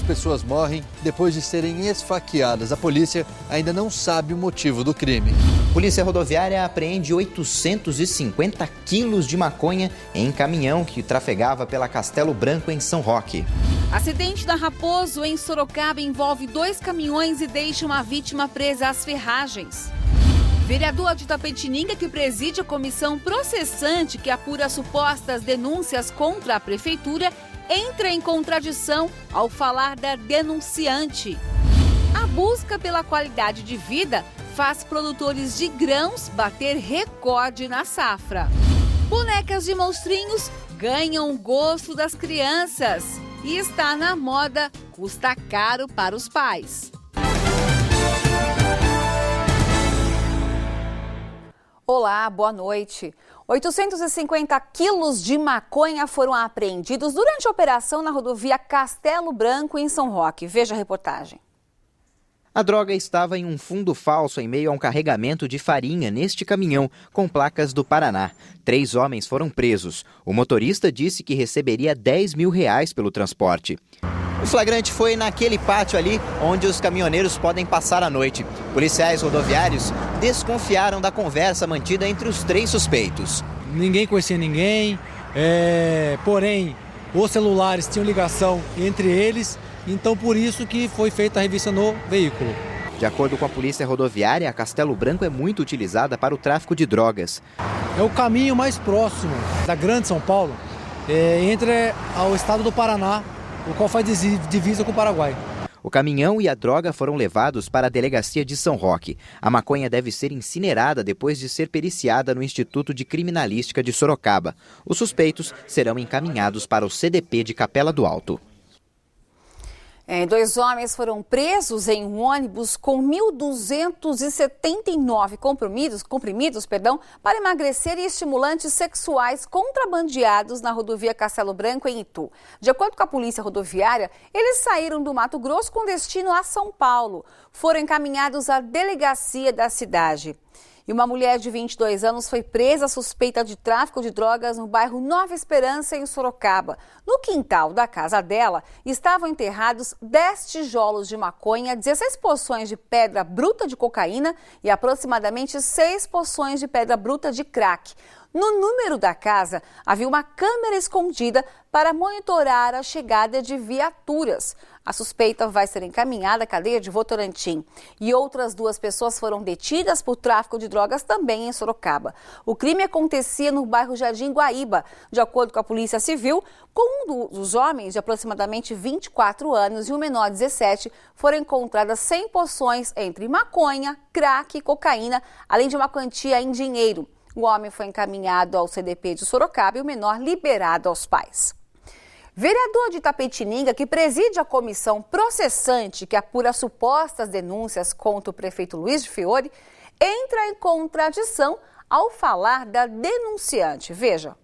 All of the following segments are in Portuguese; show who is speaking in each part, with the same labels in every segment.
Speaker 1: pessoas morrem depois de serem esfaqueadas. A polícia ainda não sabe o motivo do crime.
Speaker 2: Polícia Rodoviária apreende 850 quilos de maconha em caminhão que trafegava pela Castelo Branco, em São Roque.
Speaker 3: Acidente na Raposo, em Sorocaba, envolve 2 caminhões e deixa uma vítima presa às ferragens. Vereador de Itapetininga, que preside a comissão processante que apura supostas denúncias contra a prefeitura, entra em contradição ao falar da denunciante. A busca pela qualidade de vida faz produtores de grãos bater recorde na safra. Bonecas de monstrinhos ganham o gosto das crianças e está na moda, custa caro para os pais. Olá, boa noite. 850 quilos de maconha foram apreendidos durante a operação na rodovia Castelo Branco, em São Roque. Veja a reportagem.
Speaker 2: A droga estava em um fundo falso em meio a um carregamento de farinha neste caminhão com placas do Paraná. 3 homens foram presos. O motorista disse que receberia R$10 mil pelo transporte. O flagrante foi naquele pátio ali onde os caminhoneiros podem passar a noite. Policiais rodoviários desconfiaram da conversa mantida entre os 3 suspeitos.
Speaker 4: Ninguém conhecia ninguém, porém os celulares tinham ligação entre eles. Então, por isso que foi feita a revista no veículo.
Speaker 2: De acordo com a Polícia Rodoviária, a Castelo Branco é muito utilizada para o tráfico de drogas.
Speaker 4: É o caminho mais próximo da Grande São Paulo, entre ao estado do Paraná, o qual faz divisa com o Paraguai.
Speaker 2: O caminhão e a droga foram levados para a delegacia de São Roque. A maconha deve ser incinerada depois de ser periciada no Instituto de Criminalística de Sorocaba. Os suspeitos serão encaminhados para o CDP de Capela do Alto.
Speaker 3: 2 homens foram presos em um ônibus com 1.279 comprimidos para emagrecer e estimulantes sexuais contrabandeados na rodovia Castelo Branco, em Itu. De acordo com a Polícia Rodoviária, eles saíram do Mato Grosso com destino a São Paulo. Foram encaminhados à delegacia da cidade. E uma mulher de 22 anos foi presa suspeita de tráfico de drogas no bairro Nova Esperança, em Sorocaba. No quintal da casa dela estavam enterrados 10 tijolos de maconha, 16 porções de pedra bruta de cocaína e aproximadamente 6 porções de pedra bruta de crack. No número da casa, havia uma câmera escondida para monitorar a chegada de viaturas. A suspeita vai ser encaminhada à cadeia de Votorantim. E outras 2 pessoas foram detidas por tráfico de drogas também em Sorocaba. O crime acontecia no bairro Jardim Guaíba. De acordo com a Polícia Civil, com um dos homens de aproximadamente 24 anos e um menor de 17, foram encontradas 100 porções entre maconha, crack e cocaína, além de uma quantia em dinheiro. O homem foi encaminhado ao CDP de Sorocaba e o menor liberado aos pais. Vereador de Itapetininga, que preside a comissão processante que apura supostas denúncias contra o prefeito Luiz de Fiore, entra em contradição ao falar da denunciante. Veja.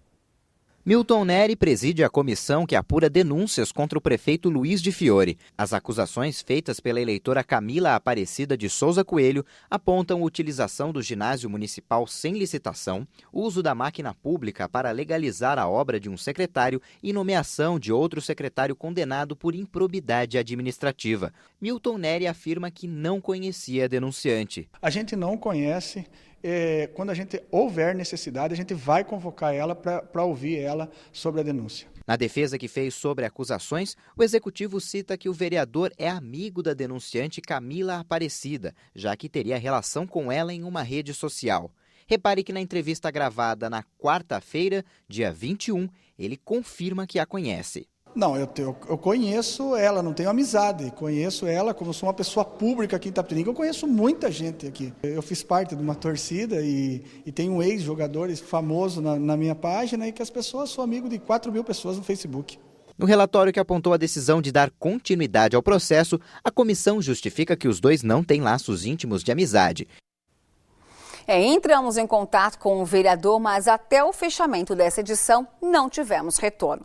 Speaker 2: Milton Neri preside a comissão que apura denúncias contra o prefeito Luiz de Fiore. As acusações feitas pela eleitora Camila Aparecida de Souza Coelho apontam utilização do ginásio municipal sem licitação, uso da máquina pública para legalizar a obra de um secretário e nomeação de outro secretário condenado por improbidade administrativa. Milton Neri afirma que não conhecia a denunciante.
Speaker 5: A gente não conhece. Quando a gente houver necessidade, a gente vai convocar ela para ouvir ela sobre a denúncia.
Speaker 2: Na defesa que fez sobre acusações, o executivo cita que o vereador é amigo da denunciante Camila Aparecida, já que teria relação com ela em uma rede social. Repare que na entrevista gravada na quarta-feira, dia 21, ele confirma que a conhece.
Speaker 5: Não, eu conheço ela, não tenho amizade, conheço ela, como sou uma pessoa pública aqui em Itapetininga, eu conheço muita gente aqui. Eu fiz parte de uma torcida e tenho um ex-jogador famoso na minha página e que as pessoas, sou amigo de 4 mil pessoas no Facebook.
Speaker 2: No relatório que apontou a decisão de dar continuidade ao processo, a comissão justifica que os 2 não têm laços íntimos de amizade.
Speaker 3: Entramos em contato com o vereador, mas até o fechamento dessa edição não tivemos retorno.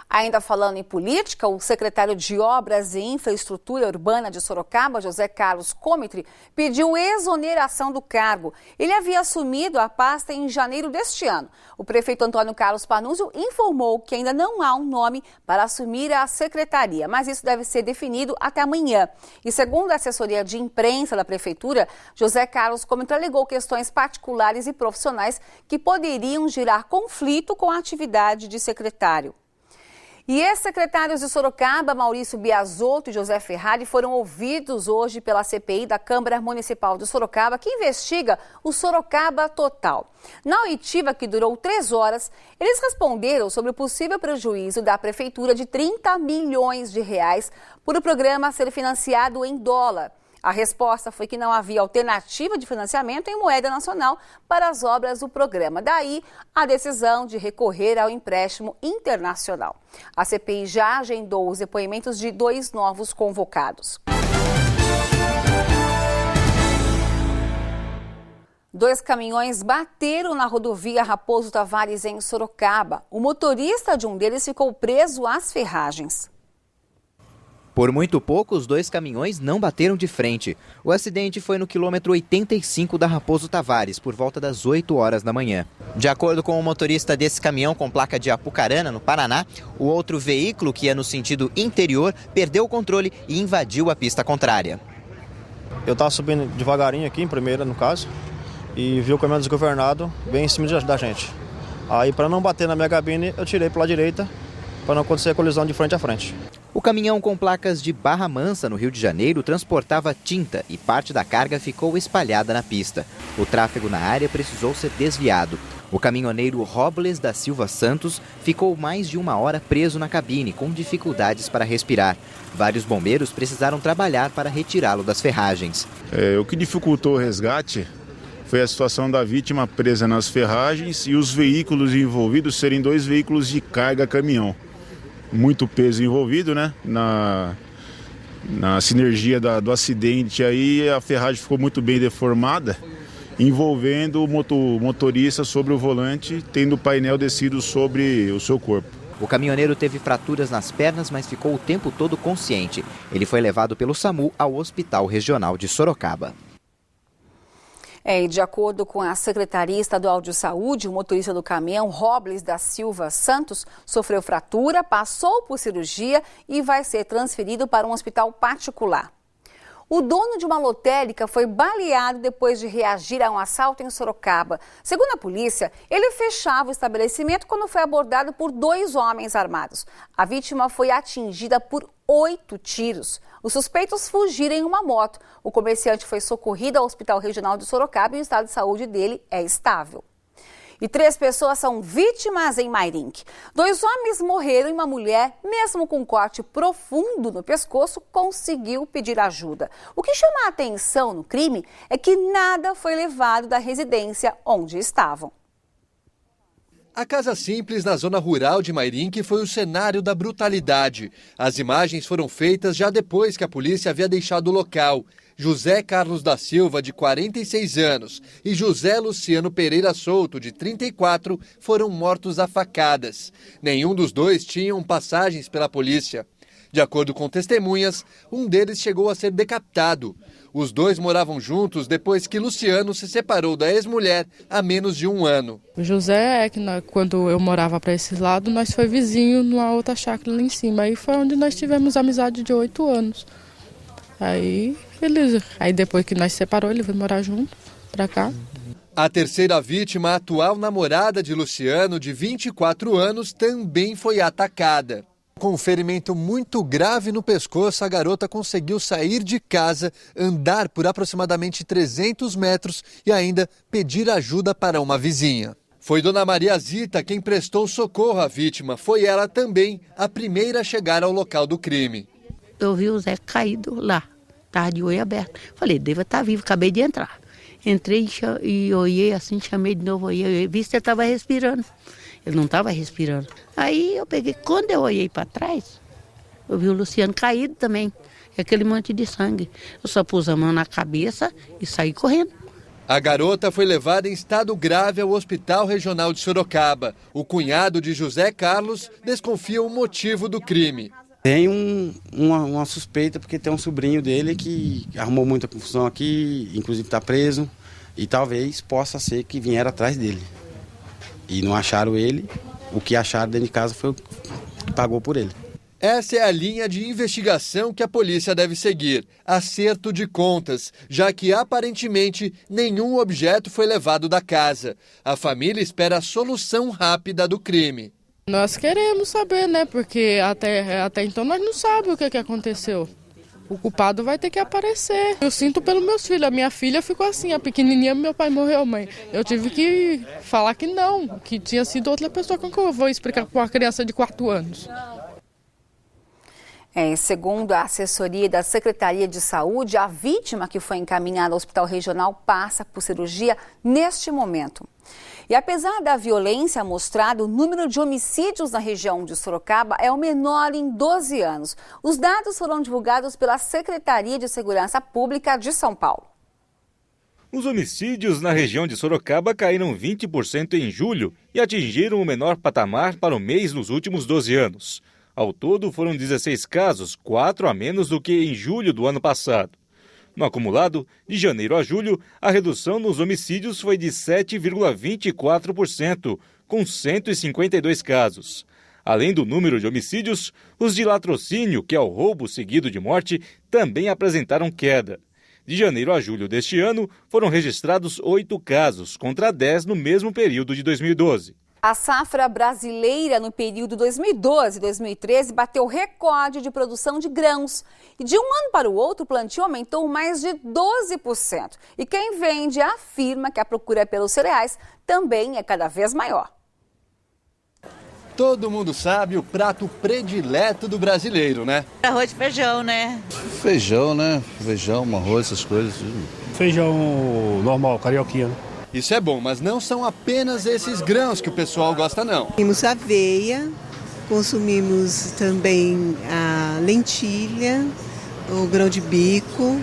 Speaker 3: Ainda falando em política, o secretário de Obras e Infraestrutura Urbana de Sorocaba, José Carlos Comitri, pediu exoneração do cargo. Ele havia assumido a pasta em janeiro deste ano. O prefeito Antônio Carlos Panunzio informou que ainda não há um nome para assumir a secretaria, mas isso deve ser definido até amanhã. E segundo a assessoria de imprensa da prefeitura, José Carlos Comitri alegou questões particulares e profissionais que poderiam gerar conflito com a atividade de secretário. E ex-secretários de Sorocaba, Maurício Biasotto e José Ferrari, foram ouvidos hoje pela CPI da Câmara Municipal de Sorocaba, que investiga o Sorocaba Total. Na oitiva, que durou 3 horas, eles responderam sobre o possível prejuízo da Prefeitura de 30 milhões de reais por o programa ser financiado em dólar. A resposta foi que não havia alternativa de financiamento em moeda nacional para as obras do programa. Daí, a decisão de recorrer ao empréstimo internacional. A CPI já agendou os depoimentos de 2 novos convocados. 2 caminhões bateram na rodovia Raposo Tavares, em Sorocaba. O motorista de um deles ficou preso às ferragens.
Speaker 2: Por muito pouco, os 2 caminhões não bateram de frente. O acidente foi no quilômetro 85 da Raposo Tavares, por volta das 8 horas da manhã. De acordo com o motorista desse caminhão com placa de Apucarana, no Paraná, o outro veículo, que ia no sentido interior, perdeu o controle e invadiu a pista contrária.
Speaker 6: Eu estava subindo devagarinho aqui, em primeira no caso, e vi o caminhão desgovernado bem em cima da gente. Aí, para não bater na minha cabine, eu tirei pela direita, para não acontecer a colisão de frente a frente.
Speaker 2: O caminhão com placas de Barra Mansa, no Rio de Janeiro, transportava tinta e parte da carga ficou espalhada na pista. O tráfego na área precisou ser desviado. O caminhoneiro Robles da Silva Santos ficou mais de 1 hora preso na cabine, com dificuldades para respirar. Vários bombeiros precisaram trabalhar para retirá-lo das ferragens.
Speaker 7: O que dificultou o resgate foi a situação da vítima presa nas ferragens e os veículos envolvidos serem 2 veículos de carga caminhão. Muito peso envolvido, né? Na sinergia do acidente aí, a ferragem ficou muito bem deformada, envolvendo o motorista sobre o volante, tendo o painel descido sobre o seu corpo.
Speaker 2: O caminhoneiro teve fraturas nas pernas, mas ficou o tempo todo consciente. Ele foi levado pelo SAMU ao Hospital Regional de Sorocaba.
Speaker 3: E de acordo com a Secretaria Estadual de Saúde, o motorista do caminhão, Robles da Silva Santos, sofreu fratura, passou por cirurgia e vai ser transferido para um hospital particular. O dono de uma lotérica foi baleado depois de reagir a um assalto em Sorocaba. Segundo a polícia, ele fechava o estabelecimento quando foi abordado por 2 homens armados. A vítima foi atingida por 8 tiros. Os suspeitos fugiram em uma moto. O comerciante foi socorrido ao Hospital Regional de Sorocaba e o estado de saúde dele é estável. E 3 pessoas são vítimas em Mairinque. 2 homens morreram e uma mulher, mesmo com um corte profundo no pescoço, conseguiu pedir ajuda. O que chama a atenção no crime é que nada foi levado da residência onde estavam.
Speaker 1: A casa simples na zona rural de Mairinque foi o cenário da brutalidade. As imagens foram feitas já depois que a polícia havia deixado o local. José Carlos da Silva, de 46 anos, e José Luciano Pereira Souto, de 34, foram mortos a facadas. Nenhum dos 2 tinham passagens pela polícia. De acordo com testemunhas, um deles chegou a ser decapitado. Os 2 moravam juntos depois que Luciano se separou da ex-mulher há menos de 1 ano.
Speaker 8: O José, quando eu morava para esse lado, nós foi vizinho numa outra chácara lá em cima. Aí foi onde nós tivemos amizade de 8 anos. Aí depois que nós separou, ele veio morar junto para cá.
Speaker 1: A terceira vítima, a atual namorada de Luciano, de 24 anos, também foi atacada. Com um ferimento muito grave no pescoço, a garota conseguiu sair de casa, andar por aproximadamente 300 metros e ainda pedir ajuda para uma vizinha. Foi Dona Maria Zita quem prestou socorro à vítima. Foi ela também a primeira a chegar ao local do crime.
Speaker 9: Eu vi o Zé caído lá, estava de olho aberto. Falei, deve estar vivo, acabei de entrar. Entrei e olhei assim, chamei de novo, olhei, vi se ele estava respirando. Ele não estava respirando. Aí eu peguei, quando eu olhei para trás, eu vi o Luciano caído também, aquele monte de sangue. Eu só pus a mão na cabeça e saí correndo.
Speaker 1: A garota foi levada em estado grave ao Hospital Regional de Sorocaba. O cunhado de José Carlos desconfia o motivo do crime.
Speaker 10: Tem uma suspeita porque tem um sobrinho dele que arrumou muita confusão aqui, inclusive está preso, e talvez possa ser que vieram atrás dele. E não acharam ele, o que acharam dentro de casa foi o que pagou por ele.
Speaker 1: Essa é a linha de investigação que a polícia deve seguir, acerto de contas, já que aparentemente nenhum objeto foi levado da casa. A família espera a solução rápida do crime.
Speaker 8: Nós queremos saber, né? Porque até então nós não sabemos o que aconteceu. O culpado vai ter que aparecer. Eu sinto pelos meus filhos. A minha filha ficou assim, a pequenininha, meu pai morreu, mãe. Eu tive que falar que não, que tinha sido outra pessoa. Como que eu vou explicar para uma criança de 4 anos?
Speaker 3: Segundo a assessoria da Secretaria de Saúde, a vítima que foi encaminhada ao Hospital Regional passa por cirurgia neste momento. E apesar da violência mostrada, o número de homicídios na região de Sorocaba é o menor em 12 anos. Os dados foram divulgados pela Secretaria de Segurança Pública de São Paulo.
Speaker 11: Os homicídios na região de Sorocaba caíram 20% em julho e atingiram o menor patamar para o mês nos últimos 12 anos. Ao todo, foram 16 casos, 4 a menos do que em julho do ano passado. No acumulado, de janeiro a julho, a redução nos homicídios foi de 7,24%, com 152 casos. Além do número de homicídios, os de latrocínio, que é o roubo seguido de morte, também apresentaram queda. De janeiro a julho deste ano, foram registrados 8 casos, contra 10 no mesmo período de 2012.
Speaker 3: A safra brasileira no período 2012-2013 bateu recorde de produção de grãos. E de um ano para o outro, o plantio aumentou mais de 12%. E quem vende afirma que a procura pelos cereais também é cada vez maior.
Speaker 1: Todo mundo sabe o prato predileto do brasileiro, né?
Speaker 12: Arroz e feijão, né?
Speaker 13: Feijão, né? Feijão, arroz, essas coisas.
Speaker 14: Feijão normal, carioquinha, né?
Speaker 1: Isso é bom, mas não são apenas esses grãos que o pessoal gosta, não.
Speaker 15: Consumimos aveia, consumimos também a lentilha, o grão de bico.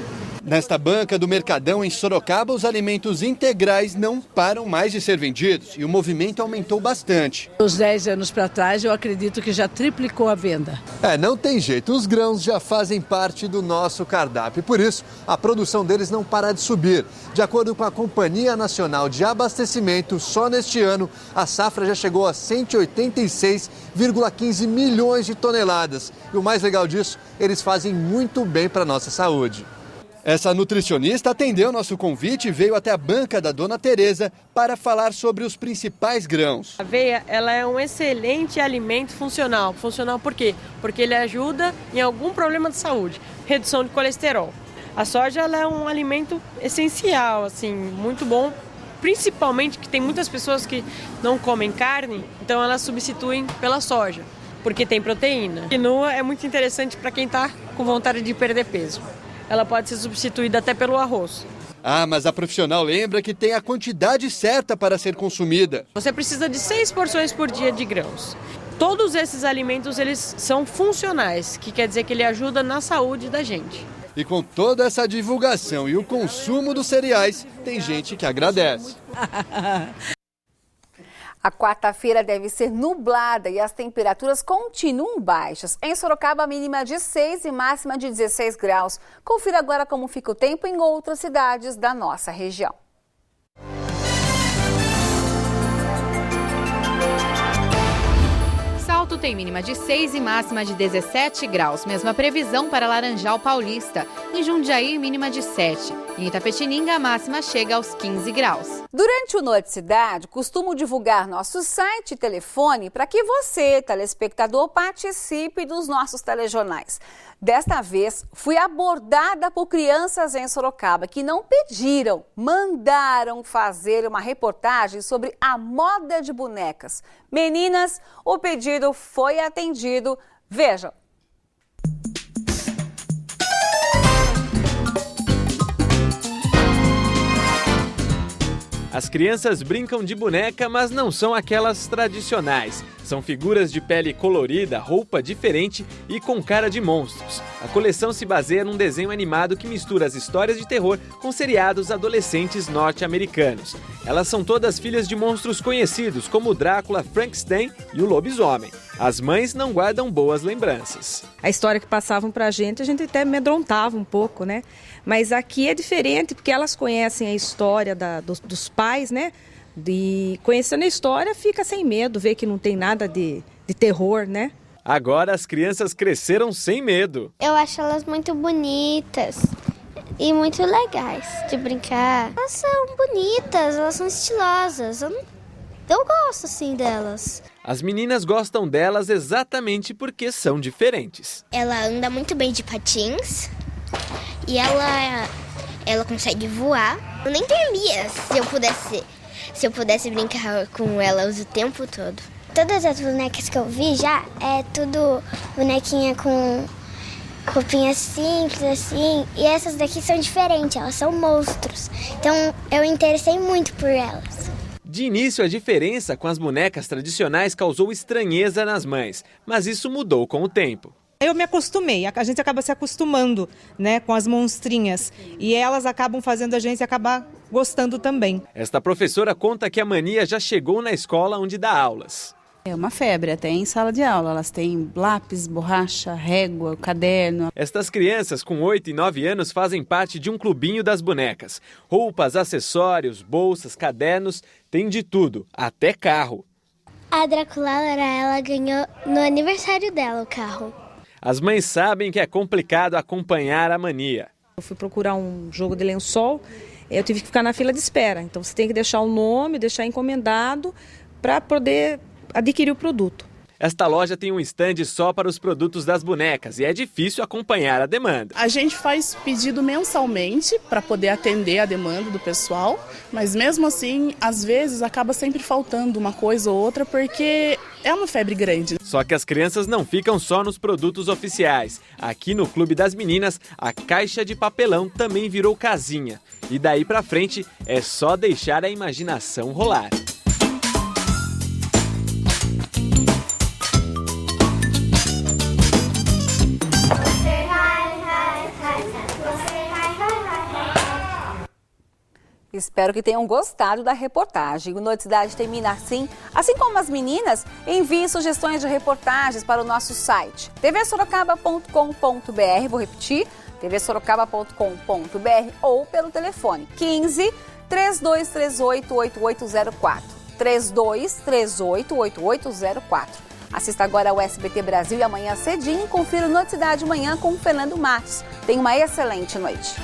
Speaker 1: Nesta banca do Mercadão em Sorocaba, os alimentos integrais não param mais de ser vendidos e o movimento aumentou bastante.
Speaker 16: Uns 10 anos para trás, eu acredito que já triplicou a venda.
Speaker 1: Não tem jeito, os grãos já fazem parte do nosso cardápio e por isso a produção deles não para de subir. De acordo com a Companhia Nacional de Abastecimento, só neste ano a safra já chegou a 186,15 milhões de toneladas. E o mais legal disso, eles fazem muito bem para a nossa saúde. Essa nutricionista atendeu nosso convite e veio até a banca da Dona Tereza para falar sobre os principais grãos.
Speaker 17: A aveia, ela é um excelente alimento funcional. Funcional por quê? Porque ele ajuda em algum problema de saúde, redução de colesterol. A soja, ela é um alimento essencial, assim, muito bom, principalmente que tem muitas pessoas que não comem carne, então elas substituem pela soja, porque tem proteína. A quinoa é muito interessante para quem está com vontade de perder peso. Ela pode ser substituída até pelo arroz.
Speaker 1: Mas a profissional lembra que tem a quantidade certa para ser consumida.
Speaker 17: Você precisa de 6 porções por dia de grãos. Todos esses alimentos, eles são funcionais, que quer dizer que ele ajuda na saúde da gente.
Speaker 1: E com toda essa divulgação e o consumo dos cereais, tem gente que agradece.
Speaker 3: A quarta-feira deve ser nublada e as temperaturas continuam baixas. Em Sorocaba, mínima de 6 e máxima de 16 graus. Confira agora como fica o tempo em outras cidades da nossa região.
Speaker 18: Salto tem mínima de 6 e máxima de 17 graus. Mesma previsão para Laranjal Paulista. Em Jundiaí, mínima de 7. Em Itapetininga, a máxima chega aos 15 graus.
Speaker 3: Durante o Noite Cidade, costumo divulgar nosso site e telefone para que você, telespectador, participe dos nossos telejornais. Desta vez, fui abordada por crianças em Sorocaba que não pediram, mandaram fazer uma reportagem sobre a moda de bonecas. Meninas, o pedido foi atendido. Vejam.
Speaker 19: As crianças brincam de boneca, mas não são aquelas tradicionais. São figuras de pele colorida, roupa diferente e com cara de monstros. A coleção se baseia num desenho animado que mistura as histórias de terror com seriados adolescentes norte-americanos. Elas são todas filhas de monstros conhecidos, como o Drácula, Frankenstein e o lobisomem. As mães não guardam boas lembranças.
Speaker 12: A história que passavam pra gente, a gente até amedrontava um pouco, né? Mas aqui é diferente, porque elas conhecem a história dos pais, né? E conhecendo a história, fica sem medo, vê que não tem nada de terror, né?
Speaker 19: Agora as crianças cresceram sem medo.
Speaker 20: Eu acho elas muito bonitas e muito legais de brincar. Elas são bonitas, elas são estilosas. Eu gosto, assim, delas.
Speaker 19: As meninas gostam delas exatamente porque são diferentes.
Speaker 20: Ela anda muito bem de patins e ela consegue voar. Eu nem temia se eu pudesse brincar com elas o tempo todo. Todas as bonecas que eu vi já é tudo bonequinha com roupinha simples, assim. E essas daqui são diferentes, elas são monstros. Então eu me interessei muito por elas.
Speaker 19: De início, a diferença com as bonecas tradicionais causou estranheza nas mães, mas isso mudou com o tempo.
Speaker 21: Eu me acostumei, a gente acaba se acostumando, né, com as monstrinhas e elas acabam fazendo a gente acabar gostando também.
Speaker 19: Esta professora conta que a mania já chegou na escola onde dá aulas.
Speaker 22: É uma febre até em sala de aula, elas têm lápis, borracha, régua, caderno.
Speaker 19: Estas crianças com 8 e 9 anos fazem parte de um clubinho das bonecas. Roupas, acessórios, bolsas, cadernos, tem de tudo, até carro.
Speaker 20: A Draculara, ela ganhou no aniversário dela o carro.
Speaker 19: As mães sabem que é complicado acompanhar a mania.
Speaker 12: Eu fui procurar um jogo de lençol, eu tive que ficar na fila de espera. Então você tem que deixar o nome, deixar encomendado para poder adquirir o produto.
Speaker 19: Esta loja tem um estande só para os produtos das bonecas e é difícil acompanhar a demanda.
Speaker 23: A gente faz pedido mensalmente para poder atender a demanda do pessoal, mas mesmo assim, às vezes acaba sempre faltando uma coisa ou outra porque é uma febre grande.
Speaker 19: Só que as crianças não ficam só nos produtos oficiais. Aqui no Clube das Meninas, a caixa de papelão também virou casinha. E daí pra frente é só deixar a imaginação rolar.
Speaker 3: Espero que tenham gostado da reportagem. O Noticidade termina assim. Assim como as meninas, envie sugestões de reportagens para o nosso site tvsorocaba.com.br. Vou repetir, tvsorocaba.com.br ou pelo telefone 15 3238 8804. 3238 8804. Assista agora ao SBT Brasil e amanhã cedinho confira o Noticidade Manhã com o Fernando Matos. Tenha uma excelente noite.